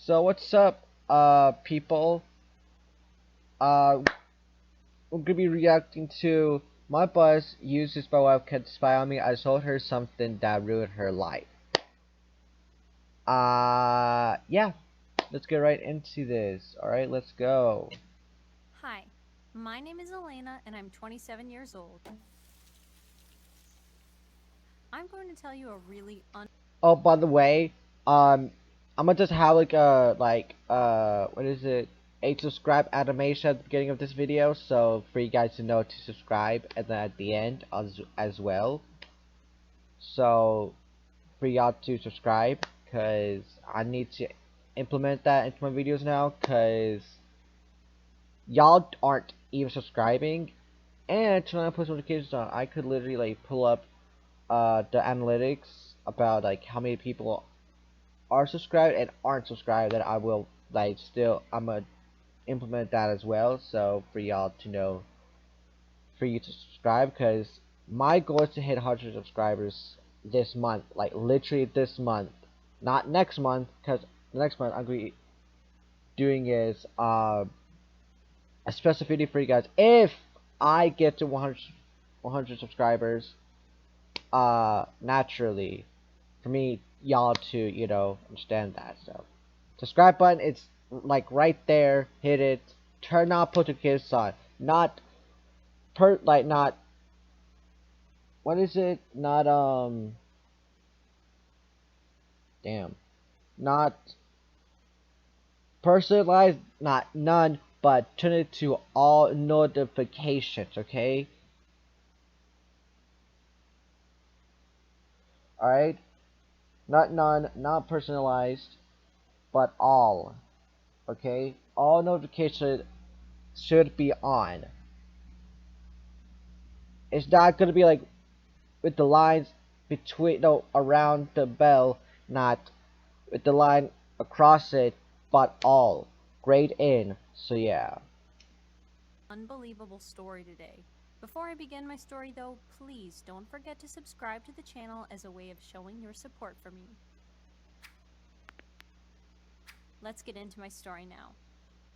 So what's up, people? We're gonna be reacting to my boss uses my webcam to spy on me. I told her something that ruined her life. Yeah, let's get right into this. All right, let's go. Hi, my name is Elena and I'm 27 years old. I'm going to tell you a really Oh, by the way, I'm gonna just have like what is it? A subscribe animation at the beginning of this video, so for you guys to know to subscribe, and then at the end as well. So for y'all to subscribe, cause I need to implement that into my videos now, cause y'all aren't even subscribing, and turn on post notifications on. I could literally like pull up the analytics about like how many people are subscribed and aren't subscribed. That I will like still I'm gonna implement that as well. So for y'all to know, for you to subscribe, cause my goal is to hit 100 subscribers this month, like literally this month, not next month, cause next month I'm gonna be doing is a special video for you guys. If I get to 100 subscribers, naturally, for me, y'all to, understand that. So, subscribe button, it's like right there, hit it, turn on notifications on. Not, not, what is it? Not, damn. Not personalized, not none, but turn it to all notifications, okay? Alright? Not none, not personalized, but all. Okay? All notifications should be on. It's not gonna be like with the lines between, no, around the bell, not with the line across it, but all. Grade in. So yeah. unbelievable story today. Before I begin my story though, please don't forget to subscribe to the channel as a way of showing your support for me. Let's get into my story now.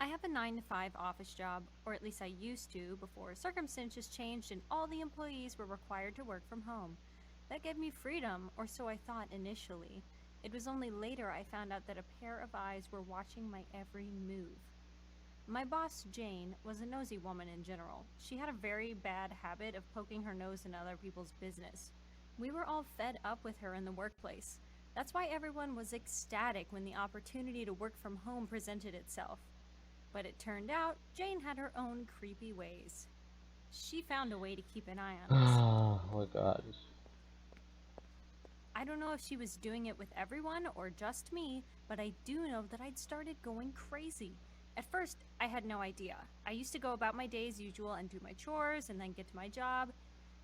I have a 9 to 5 office job, or at least I used to before circumstances changed and all the employees were required to work from home. That gave me freedom, or so I thought initially. It was only later I found out that a pair of eyes were watching my every move. My boss, Jane, was a nosy woman in general. She had a very bad habit of poking her nose in other people's business. We were all fed up with her in the workplace. That's why everyone was ecstatic when the opportunity to work from home presented itself. But it turned out Jane had her own creepy ways. She found a way to keep an eye on us. Oh my god. I don't know if she was doing it with everyone or just me, but I do know that I'd started going crazy. At first, I had no idea. I used to go about my day as usual and do my chores and then get to my job.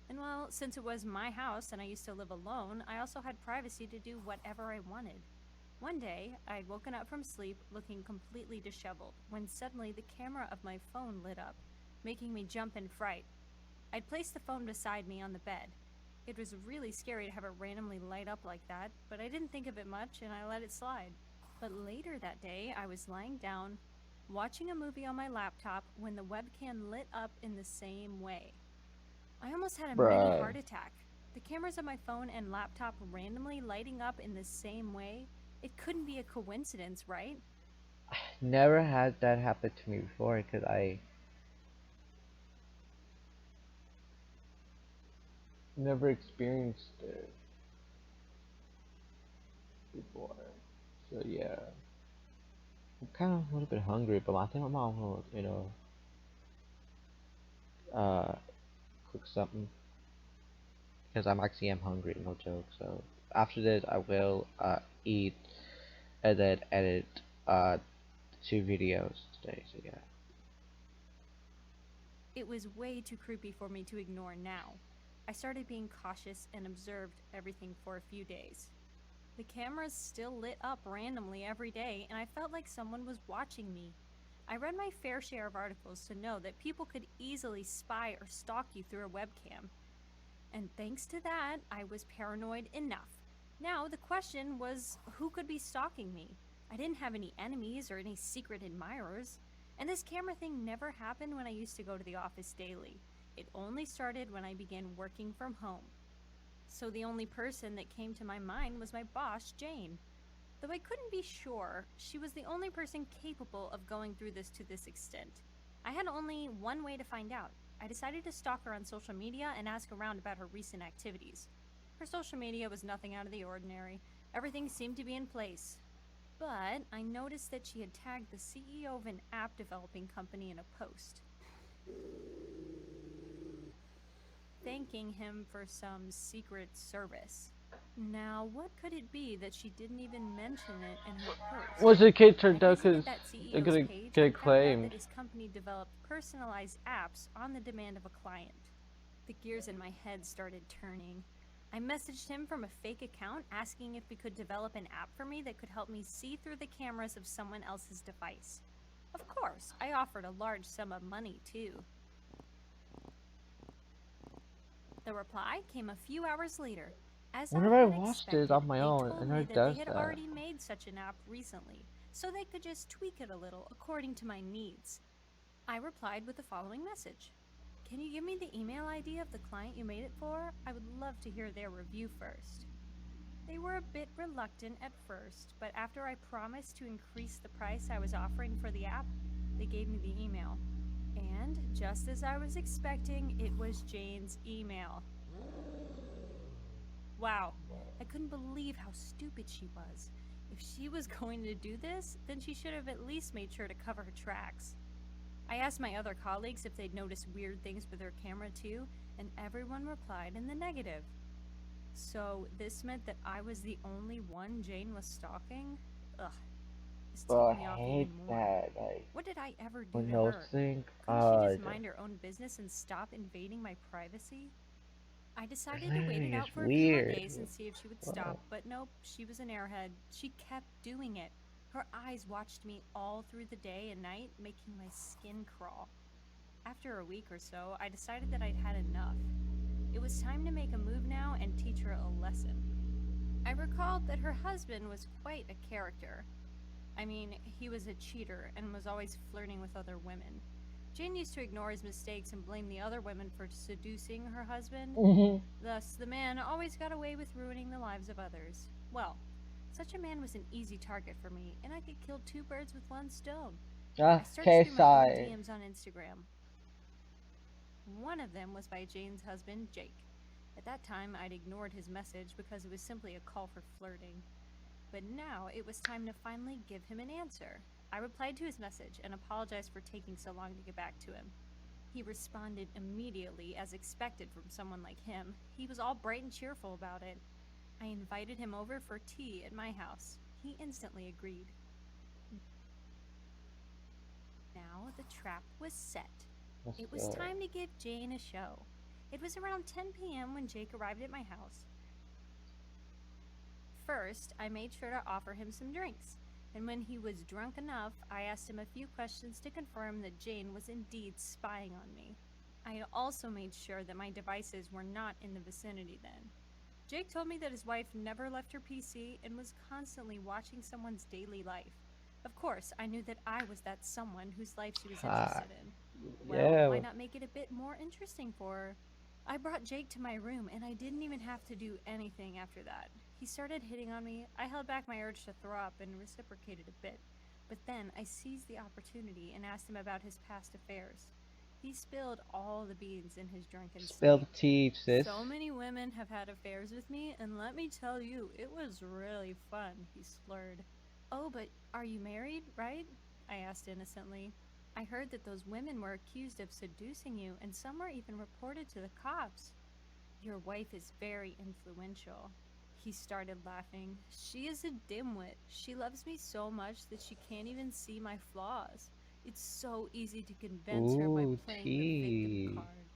And well, since it was my house and I used to live alone, I also had privacy to do whatever I wanted. One day, I'd woken up from sleep looking completely disheveled when suddenly the camera of my phone lit up, making me jump in fright. I'd placed the phone beside me on the bed. It was really scary to have it randomly light up like that, but I didn't think of it much and I let it slide. But later that day, I was lying down, watching a movie on my laptop when the webcam lit up in the same way. I almost had a mini Bruh. heart attack. The cameras of my phone and laptop randomly lighting up in the same way? It couldn't be a coincidence, right? Never had that happen to me before, because I never experienced it before. So yeah. I'm kind of a little bit hungry, but I think my mom will, uh, cook something because I'm actually am hungry, no joke. So after this, I will eat and then edit uh 2 videos today. So yeah. It was way too creepy for me to ignore now. I started being cautious and observed everything for a few days. The cameras still lit up randomly every day, and I felt like someone was watching me. I read my fair share of articles to know that people could easily spy or stalk you through a webcam. And thanks to that, I was paranoid enough. Now, the question was who could be stalking me? I didn't have any enemies or any secret admirers. And this camera thing never happened when I used to go to the office daily. It only started when I began working from home. So the only person that came to my mind was my boss, Jane. Though I couldn't be sure, she was the only person capable of going through this to this extent. I had only one way to find out. I decided to stalk her on social media and ask around about her recent activities. Her social media was nothing out of the ordinary. Everything seemed to be in place. But I noticed that she had tagged the CEO of an app developing company in a post, thanking him for some secret service. Now, what could it be that she didn't even mention it in her post? Was it kid I turned out visited because that they're CEO's gonna page get and found out that claimed? his company developed personalized apps on the demand of a client. The gears in my head started turning. I messaged him from a fake account asking if he could develop an app for me that could help me see through the cameras of someone else's device. Of course, I offered a large sum of money too. The reply came a few hours later. As I Whenever I had watched this expected, on my they own, told it me never that they does had that. already made such an app recently, so they could just tweak it a little according to my needs. I replied with the following message. Can you give me the email ID of the client you made it for? I would love to hear their review first. They were a bit reluctant at first, but after I promised to increase the price I was offering for the app, they gave me the email. And just as I was expecting, it was Jane's email. Wow, I couldn't believe how stupid she was. If she was going to do this, then she should have at least made sure to cover her tracks. I asked my other colleagues if they'd noticed weird things with their camera too, and everyone replied in the negative. So this meant that I was the only one Jane was stalking? Ugh, this Bro, I ticked me off hate even more. that. Like, What did I ever do when to those her? things Couldn't she are just mind her own business and stop invading my privacy? I decided to wait it literally out just for a few more weird. days and see if she would stop, but nope, she was an airhead. She kept doing it. Her eyes watched me all through the day and night, making my skin crawl. After a week or so, I decided that I'd had enough. It was time to make a move now and teach her a lesson. I recalled that her husband was quite a character. I mean, he was a cheater and was always flirting with other women. Jane used to ignore his mistakes and blame the other women for seducing her husband. Mhm. Thus, the man always got away with ruining the lives of others. Well, such a man was an easy target for me, and I could kill two birds with one stone. I searched Okay, through my old side. DMs on Instagram. One of them was by Jane's husband, Jake. At that time, I'd ignored his message because it was simply a call for flirting. But now it was time to finally give him an answer. I replied to his message and apologized for taking so long to get back to him. He responded immediately, as expected from someone like him. He was all bright and cheerful about it. I invited him over for tea at my house. He instantly agreed. Now the trap was set. Let's It was go. time to give Jane a show. It was around 10 p.m. when Jake arrived at my house. First, I made sure to offer him some drinks, and when he was drunk enough, I asked him a few questions to confirm that Jane was indeed spying on me. I had also made sure that my devices were not in the vicinity then. Jake told me that his wife never left her PC and was constantly watching someone's daily life. Of course, I knew that I was that someone whose life she was interested in. Well, Yeah. why not make it a bit more interesting for her? I brought Jake to my room, and I didn't even have to do anything after that. He started hitting on me. I held back my urge to throw up and reciprocated a bit. But then I seized the opportunity and asked him about his past affairs. He spilled all the beans in his drunken Spill state. the tea, sis. So many women have had affairs with me, and let me tell you, it was really fun, he slurred. Oh, but are you married, right? I asked innocently. I heard that those women were accused of seducing you, and some were even reported to the cops. Your wife is very influential. He started laughing. She is a dimwit. She loves me so much that she can't even see my flaws. It's so easy to convince her by Ooh, playing the victim tea. card.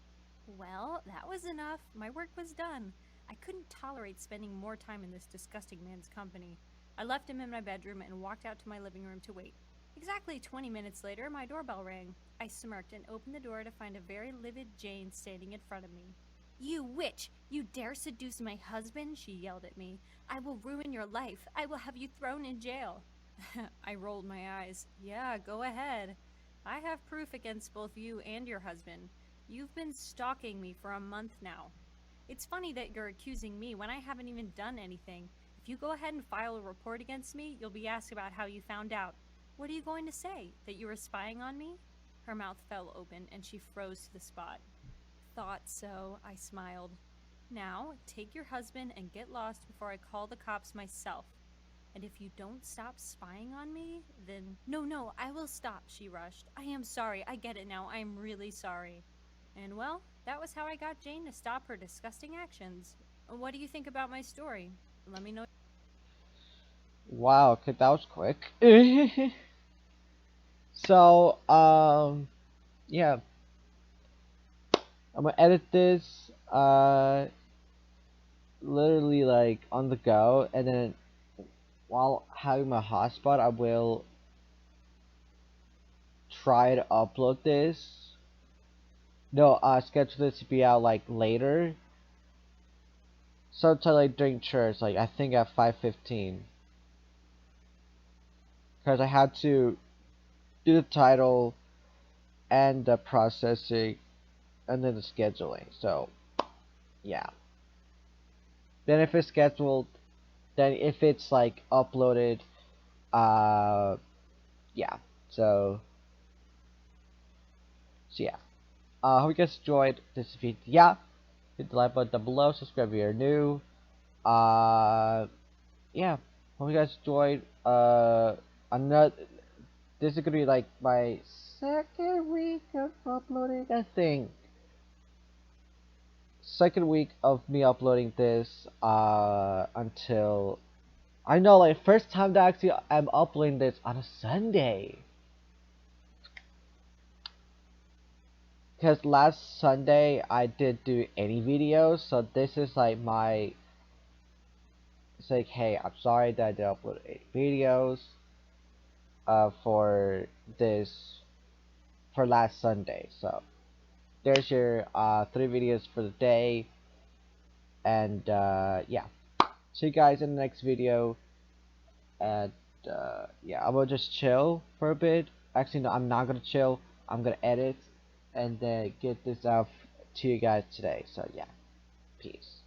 Well, that was enough. My work was done. I couldn't tolerate spending more time in this disgusting man's company. I left him in my bedroom and walked out to my living room to wait. Exactly 20 minutes later, my doorbell rang. I smirked and opened the door to find a very livid Jane standing in front of me. You witch! You dare seduce my husband? She yelled at me. I will ruin your life. I will have you thrown in jail. I rolled my eyes. Yeah, go ahead. I have proof against both you and your husband. You've been stalking me for a month now. It's funny that you're accusing me when I haven't even done anything. If you go ahead and file a report against me, you'll be asked about how you found out. What are you going to say? That you were spying on me? Her mouth fell open and she froze to the spot. Thought so, I smiled. Now, take your husband and get lost before I call the cops myself. And if you don't stop spying on me, then. No, no, I will stop, she rushed. I am sorry. I get it now. I am really sorry. And well, that was how I got Jane to stop her disgusting actions. What do you think about my story? Let me know. Wow, okay, that was quick. So, yeah, I'm gonna edit this, literally like on the go, and then while having my hotspot, I will try to upload this. No, schedule this to be out like later. Sometime like during church, like I think at 5:15, because I had to do the title and the processing and then the scheduling. So yeah. Then if it's scheduled, then if it's like uploaded, uh, yeah. So yeah. Hope you guys enjoyed this video. Yeah, hit the like button down below. Subscribe if you're new. Uh, yeah. Hope you guys enjoyed. Another. This is gonna be like my second week of uploading. I think second week of me uploading this. Until I know, like first time that actually I'm uploading this on a Sunday. Because last Sunday I did do any videos, so this is like my. It's like, hey, I'm sorry that I did upload any videos. For this for last Sunday. So there's your three videos for the day, and yeah. See you guys in the next video, and yeah, I'm gonna just chill for a bit. Actually, no, I'm not gonna chill. I'm gonna edit and then get this out to you guys today. So yeah, peace.